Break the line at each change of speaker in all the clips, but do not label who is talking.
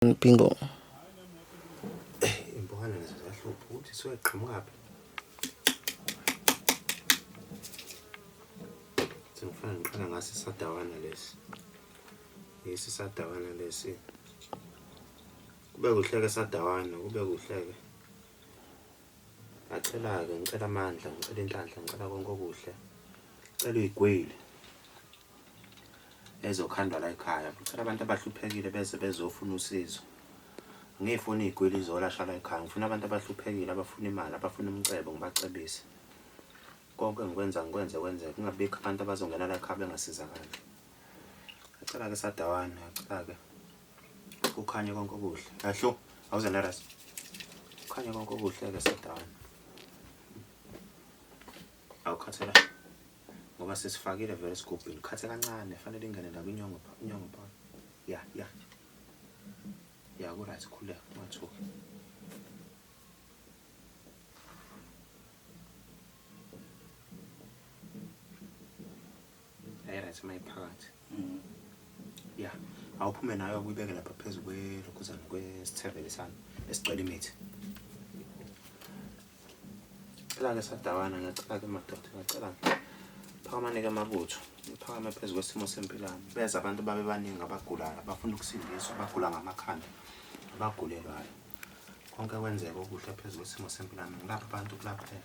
Bingo.
Imbongana nazo ziyahlupha ukuthi siweqhamukaphi. Sengifana ngiqala ngase sadawana lesi. Yesi sadawana lesi. Kube kuhleke sadawana, kube kuhleke. Ngicela-ke, ngicela amandla, ngicela inhlanhla, ngicela konke okuhle. Ngicela uyigwili. Ezokhandwa la ekhaya. Ngicela abantu abahluphekile bese bezofuna usizo. Ngifuna igwili izolasha la ekhaya. Ngifuna abantu abahluphekile, abafuna imali, abafuna umcebo, ngibacebise. Konke ngikwenza kwenzeke. Kungabikho abantu abazongena la ekhaya bengasizakali. Ngicela-ke sadawana, ngicela-ke. Kukhanye konke okuhle. Ahlo, awuze nerasi. Kukhanye konke okuhle-ke sadawana. Awukhathela. Ngoba sesifakile vele sgubhini. Khathe kancane, fanele ingene la kwinyongo pha. Ya. Ya, ku-right, khuleka, ungathuki. Right, mayiphakathi. Ya, awuphume nayo uyibeke lapha phezulu kwelokhuzana kwesithebele sami esicela imithi. Ngicela-ke sadawana, ngiyacela-ke madoda, ngiyacela. Phakamane-ke amabutho, iphakame phezu kwesimo sempilano. Beza abantu babe baningi abagulayo, abafuna ukusindiswa, abagula ngamakhanda, abagulelwayo. Konke kwenzeke okuhle phezu kwesimo sempilano. Ngilapha abantu kulaphela.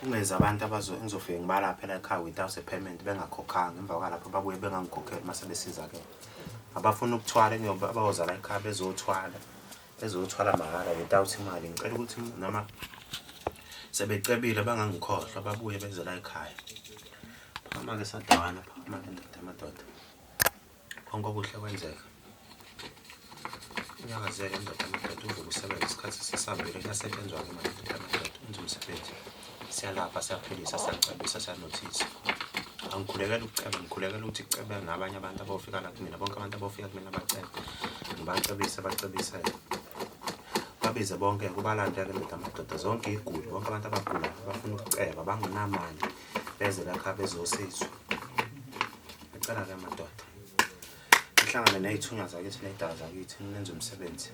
Ungeza abantu engizofike ngibalaphe la ekhaya without a payment bengakhokhanga. Emva kwalapho babuye bengangikhokheli mase besizakele. Abafuna ukuthwala ngiyoba abawoza la ekhaya bezothwala mahhala without imali. Ngicela ukuthi noma sebecebile bangangikhohlwa babuye beze la ekhaya. Phakama-ke sadawana, phakama-ke madoda. Konke okuhle kwenzeka. Unyakazeke ndoda madoda udlule usebenza isikhathi sesihambile kuyasetshenzwa-ke madoda wenza umsebenzi. Siyalapha, siyaphilisa, siyacebisa, siyanothisa. Angikhulekela ukuceba, ngikhulekela ukuthi cebe nabanye abantu abofika la kumina, bonke abantu abofika kumina bacebe. Bacebisele. Babize bonke kubalanda-ke ndoda madoda zonke iguli, bonke abantu abagulayo abafuna ukuceba, bangenamandla beze la ekhaya bezosizwa. Ngicela-ke madoda. Nihlangane ney'thunywa zakithi ney'dala zakithi nenze umsebenzi.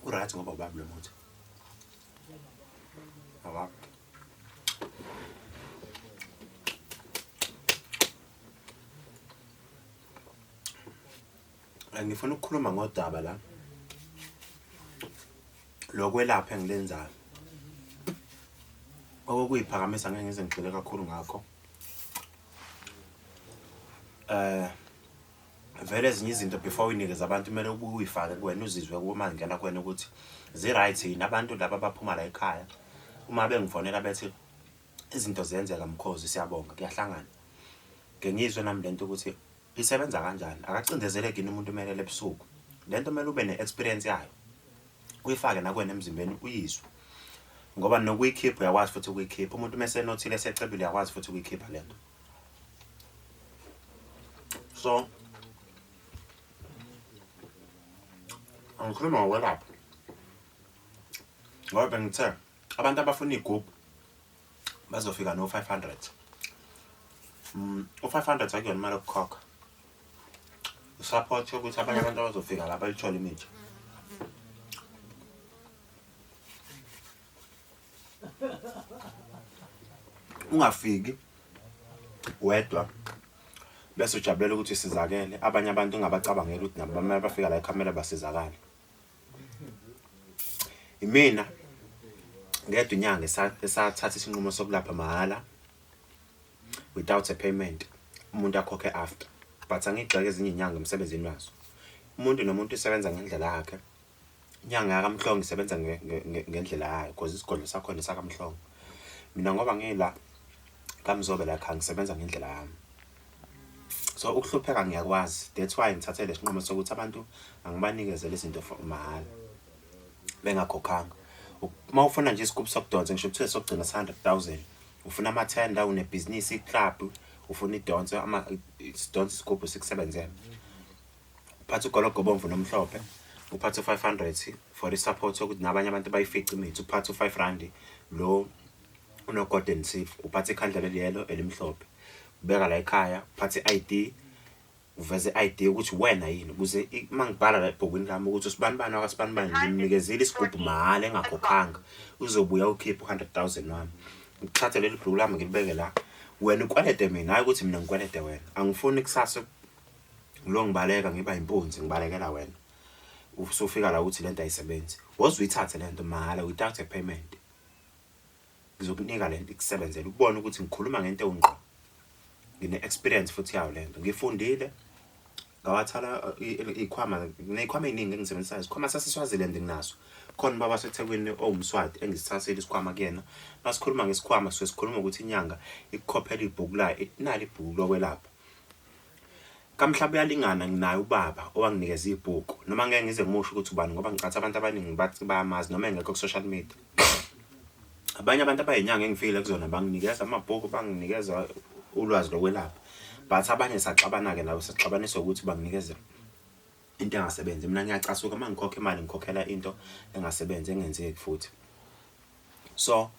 Uright ngoba ubaba lo muntu. Awaphi. Ngifuna ukukhuluma ngodaba la. Lokwelapha engilenzayo. Okuyiphakamisa ngeke ngize ngigxile kakhulu ngakho. Vele ezinye izinto before uyinikeza abantu kumele uyifake kuwena uzizwe uma ngena kuwena ukuthi zi-right yini abantu laba abaphuma la ekhaya. Uma bengifonela bethi izinto ziyenzeka Mkhozi siyabonga kuyahlangana. Ngengizwe nami lento ukuthi isebenza kanjani. Akacindezeleki yini umuntu umelele ebusuku. Lento kumele ube ne-experience yayo. Uyifake nakuwena emzimbeni uyizwe. Ngoba nokuyikhipha uyakwazi futhi ukuyikhipha. Umuntu mesenothile esecebile uyakwazi futhi ukuyikhipha lento. So angikhuluma ngokwelapha. Ngoba bengithe abantu abafuna igubhu bazofika no 500. U500 akuyona imali yokukhokha. Support ukuthi abanye abantu abazofika la bayithola imithi. Ungafiki wedwa bese ujabulela ukuthi sizakele abanye abantu ungabacabangela ukuthi nabo bamele bafika la ekhaya basizakale. Imina ngedwa inyanga esathatha isinqumo sokulapha mahhala without a payment. Umuntu akhokhe after. But angigxeke ezinye inyanga emsebenzini wazo. Umuntu nomuntu usebenza ngendlela yakhe. Inyanga yakamhlongo isebenza ngendlela yayo because isigodlo sakho nesakamhlongo. Mina ngoba ngila kaMZOBE la ekhaya ngisebenza ngendlela yami. So ukuhlupheka ngiyakwazi. That's why ngithathe lesinqumo sokuthi abantu angibanikezele izinto mahhala. Bengakhokhanga. Uma ufuna nje isigubhu sokudonsa ngisho ukuthi sokugcina 100,000. Ufuna ama-tender, unebhizinisi, iclub, ufuna idonse idonse isigubhu sikusebenzele. Uphathe ugologo obomvu nomhlophe, uphathe 500 for i-support ukuthi nabanye abantu bayifice imithi. Uphathe u5 lo uno golden sieve, uphathe ikhandlela eliyelo elimhlophe. Ubeka la ekhaya, uphathe ID, uveze ID ukuthi wena yini, ukuze mangibhala la ebhukwini lami ukuthi usibanibani wakasibanibani ngimnikezile isigubhu mahhala engakhokhanga, uzobuya ukhiphe 100,000 wami. Ngithathe leli bhuku lami ngilibeke la. Wena ukwelede mina, hayi ukuthi mina ngikwelede wena. Angifuni kusasa lo ngibaleka ngiba impunzi ngibalekela wena. Usufika la uthi lento ayisebenzi. Wozuyithathe lento mahhala without a payment. Ngizokunika lento ikusebenzele ukubona ukuthi ngikhuluma ngento ewungqo. Ngine experience futhi yawo lento. Ngifundile ngawathala ikhwama eziningi engisebenzisayo. Isikhwama saseSwaziland nginaso. Khona baba seThekwini owumswati engisithathile isikhwama kuyena. Masikhuluma ngesikhwama sikhuluma ukuthi inyanga ikukhophela ibhuku la inali ibhuku lokwelapha. Kamhlaba uyalingana nginayo ubaba owanginikeza ibhuku. Noma ngeke ngize ngimusho ukuthi ubani ngoba ngicathi abantu abaningi bathi bayamazi noma engekho ku social media. Abanye abantu abayinyanga engifile kuzona banginikeza amabhuku, banginikeza ulwazi lokwelapha. But abanye saxabana ke nawe sixabaniswa ukuthi banginikeze into engasebenzi. Mina ngiyacasuka mangikhokha imali ngikhokhela into engasebenzi engenzeki futhi. So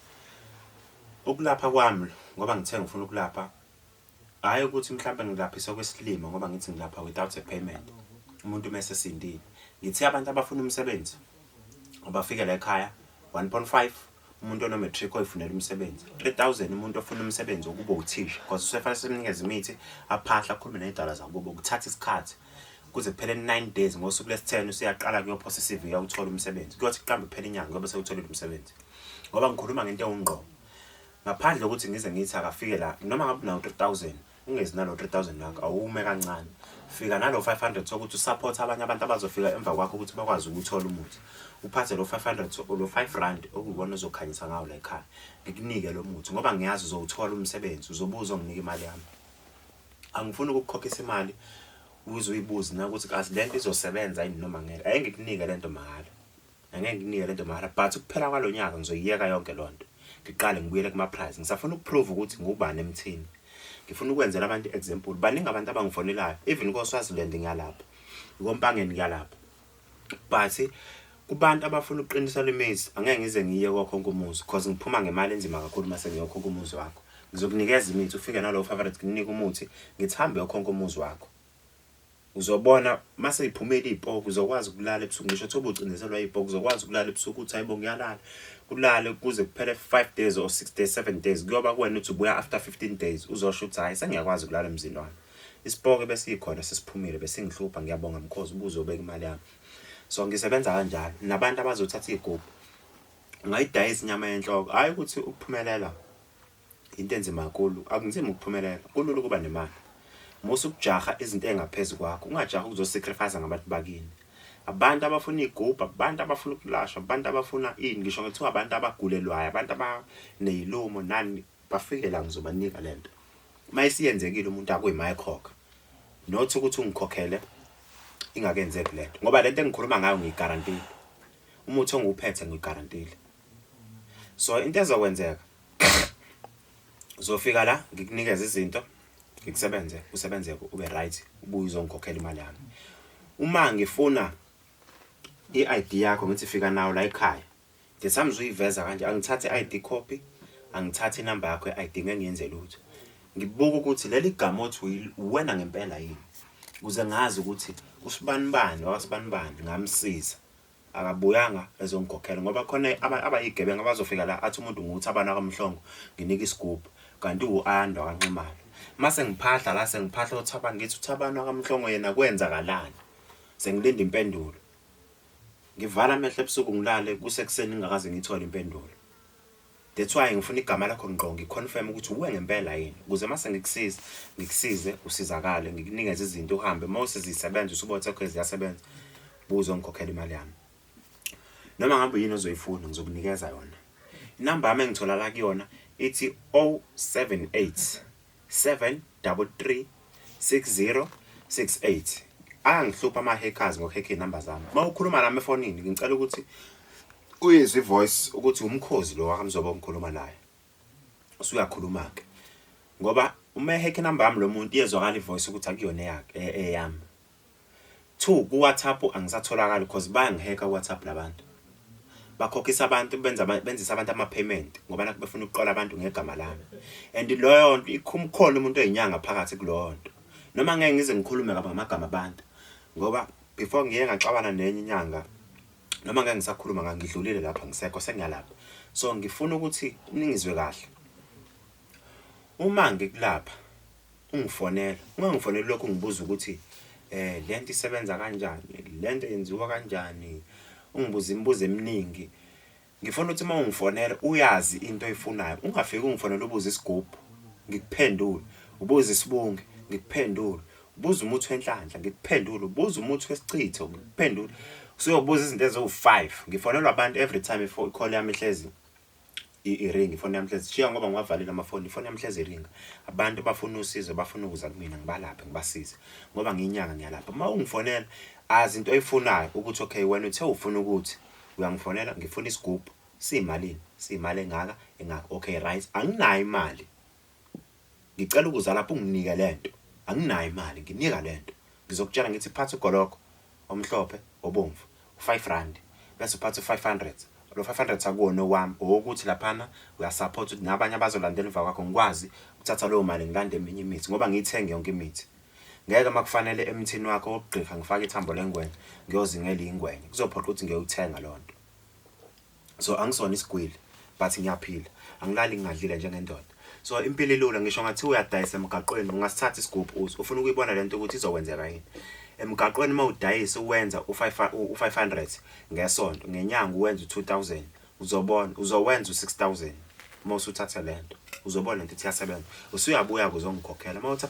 ukulapha kwami ngoba ngithe ngifuna ukulapha, hayi ukuthi mhlawumbe ngilaphisa kwesilimo ngoba ngithi ngilapha without a payment. Umuntu mase sindile. Ngithi abantu abafuna umsebenzi abafike la ekhaya 1.5 umuntu ono matric oyifunela umsebenzi, 3,000 umuntu ofuna umsebenzi ukuba uthisha because usefanele simnikeze imithi aphahla akhulume nezidala zakubo ukuthatha isikhathi kuze kuphele 9 days. Ngosuku lesi-10 usiyaqala kuyophosisa CV uyawuthola umsebenzi. Kuyothi kuqambe kuphela inyanga ngoba sewutholile umsebenzi. Ngoba ngikhuluma ngento ewungqo. Ngaphandle ukuthi ngize ngithi akafike la noma ngabe nawo 3,000 ungezi nalo 3,000 nakho awume kancane. Fika nalo 500 sokuthi usupport abanye abantu abazofika emva kwakho ukuthi bakwazi ukuthola umuthi. Uphathe lo 500 lo 5 rand okubona uzokhanyisa ngawo la ekhaya. Ngikunike lo muthi ngoba ngiyazi uzowuthola umsebenzi, uzobuza unginike imali yami. Angifuni ukukhokhisa imali uzoyibuza na ukuthi kasi lento izosebenza yini noma ngeke. Ayeke ngikunike lento mahhala. Angeke ngikunike lento mahhala but ukuphela kwalonyaka ngizoyiyeka yonke lonto. Ngiqale ngibuyele kuma price. Ngisafuna ukuprove ukuthi ngubani emthini. Ngifuna ukwenzela abantu example. Baningi abantu abangifonelayo even ko Swaziland ngiyalapha. Ikompangeni ngiyalapha. But kubantu abafuna uqinisa lemezi angeke ngize ngiye kokhonke umuzi because ngiphuma ngemali enzima kakhulu mase ngiyokhonke umuzi wakho. Ngizokunikeza imithi ufike nalo favorite nginike umuthi ngithambe yokhonke umuzi wakho. Uzobona mase iphumela izipoku uzokwazi ukulala ebusuku ngisho thoba ucindezelwa izipoku uzokwazi ukulala ebusuku uthi hayibo ngiyalala. Ulale kuze kuphele 5 days or 6 days 7 days kuyoba kuwena uthi ubuya after 15 days uzosho uthi hayi sengiyakwazi ukulala emzini wami. Isipoke bese ikhona sesiphumile bese ngihlupha ngiyabonga Mkhozi ubuzo obeka imali yami. So ngisebenza kanjalo nabantu abazothatha igubhu ngayidayisa inyama yenhloko. Hayi ukuthi ukuphumelela into enzima kakhulu, akunzima ukuphumelela, kulula ukuba nemali. Musu ukujaha izinto engaphezulu kwakho, ungajaha ukuzosacrifice ngabantu bakini. Abantu abafuna igubhu, abantu abafuna ukulashwa, abantu abafuna ini, ngisho ngithi abantu abagulelwayo, abantu abanezilumo nani bafike la ngizobanika lento. Mayisiyenzekile umuntu akuyimayikhokha. Not ukuthi ungikhokhele ingakenzeki lento. Ngoba lento engikhuluma ngayo ngiyigarantile. Umuthi ongiuphethe ngiyigarantile. So into ezokwenzeka uzofika la ngikunikeza izinto ngikusebenze usebenze ube right ubuye uzongikhokhela imali yami. Uma ngifuna i-ID yakho ngithi fika nawo la ekhaya ngisami uzuyiveza kanje angithathe i-ID copy angithathe inamba yakho ye-ID ngeke ngiyenze lutho. Ngibuka ukuthi leli gama othi uwena ngempela yini ukuze ngazi ukuthi usibanibani wasibanibani ngamsiza akabuyanga ezongikhokhela ngoba khona abayigebenga abazofika la athi umuntu nguthi abana akamhlongo nginika isigubhu kanti uandwa kanximali. Mase ngiphahla la sengiphahla uThabani ngithi uThabani akamhlongo yena kwenzakalani sengilinda impendulo. Ngivala amehlo ebusuku ngilale kusekuseni ngakaze ngithole impendulo. That's why ngifuna igama lakho ngqo ngiconfirm ukuthi uwe ngempela yini ukuze mase ngikusize usizakale ngikunikeze izinto uhambe mawuse zisebenza usubothe ukuthi ziyasebenza buzo ngikhokhela imali yami. Noma ngabe yini ozoyifuna ngizokunikeza yona. Inamba yami engithola la kuyona ithi 078 733 6068. Angihlupha ama hackers ngokuhacka inamba zami. Mawukhuluma nami efonini ngicela ukuthi uyezwe ivoice ukuthi uMkhozi lo wakamzoba ongikhuluma naye. Usuyakhuluma ke. Ngoba uma ehacke inamba yami lo muntu iyezwakala ivoice ukuthi akuyona eyami. 2 ku WhatsApp angisatholakala because bayangihacka WhatsApp labantu. Bakhokhisa abantu benzisa abantu ama payment ngoba nakho befuna ukuqola abantu ngegama lami. And loyo nto ikhumkhona umuntu oyinyanga phakathi kuloyo nto. Noma ngeke ngize ngikhulume ngamagama abantu ngoba before ngiye ngaxabana nenye inyanga noma ngeke ngisakhuluma ngangidlulile lapha ngisekho sengiyalapha. So ngifuna ukuthi ningizwe kahle. Uma ngikulapha ungifonela, ungangifonela lokho ngibuza ukuthi lento isebenza kanjani, lento yenziwa kanjani, ungibuza imibuzo eminingi. Ngifuna ukuthi uma ungifonela uyazi into oyifunayo, ungafiki ungifonela ubuza isigubhu ngikuphendule, ubuza isibunge ngikuphendule, ubuza umuthi wenhlanhla ngikuphendule, ubuza umuthi wesicitho ngikuphendule. Usuyobuza izinto ezo5. Ngifonelwa abantu every time call yami ihlezi iring, ifoni yami ihlezi shiya ngoba ngiwavalile amafoni, ifoni yami ihlezi iringa. Abantu bafuna usizo, bafuna ukuza kumina ngibalaphe ngibasize ngoba ngiyinyanga ngiyalapha. Uma ungifonela azi into oyifunayo ukuthi okay wena uthe ufuna ukuthi uyangifonela ngifuna isigubhu siyimalini, siyimali engaka engaka. Okay right, anginayo imali, ngicela ukuza lapho unginike lento. Anginayo imali, nginika lento. Ngizokutshela ngithi phatha ugoloko omhlophe obomvu u5 bese uphatha u500. Lo 500 akuwona wami ukuthi laphana uyasupport ukuthi nabanye abazolandela emva kwakho ngikwazi ukuthatha leyo mali ngilande eminye imithi ngoba ngiyithenge yonke imithi. Ngeke makufanele emthini wakho wokugqika ngifake ithambo lengwenya ngiyozingela ingwenya, kuzophoqa ukuthi ngiyothenga lonto. So angisona isigwili but ngiyaphila, angilali ngingadlile njengendoda. So impilo ilula, ngisho ngathi uyadayisa emgaqweni ungasithatha isigubhu ufuna ukuyibona lento ukuthi izokwenzeka yini. Emgaqweni mawudayisa uwenza u500 ngesonto, ngenyanga uwenza u2000, uzobona uzowenza u6000. Uma usuthatha lento uzobona lento iyasebenza, usuyabuya kuzongikhokhela. Uma uthatha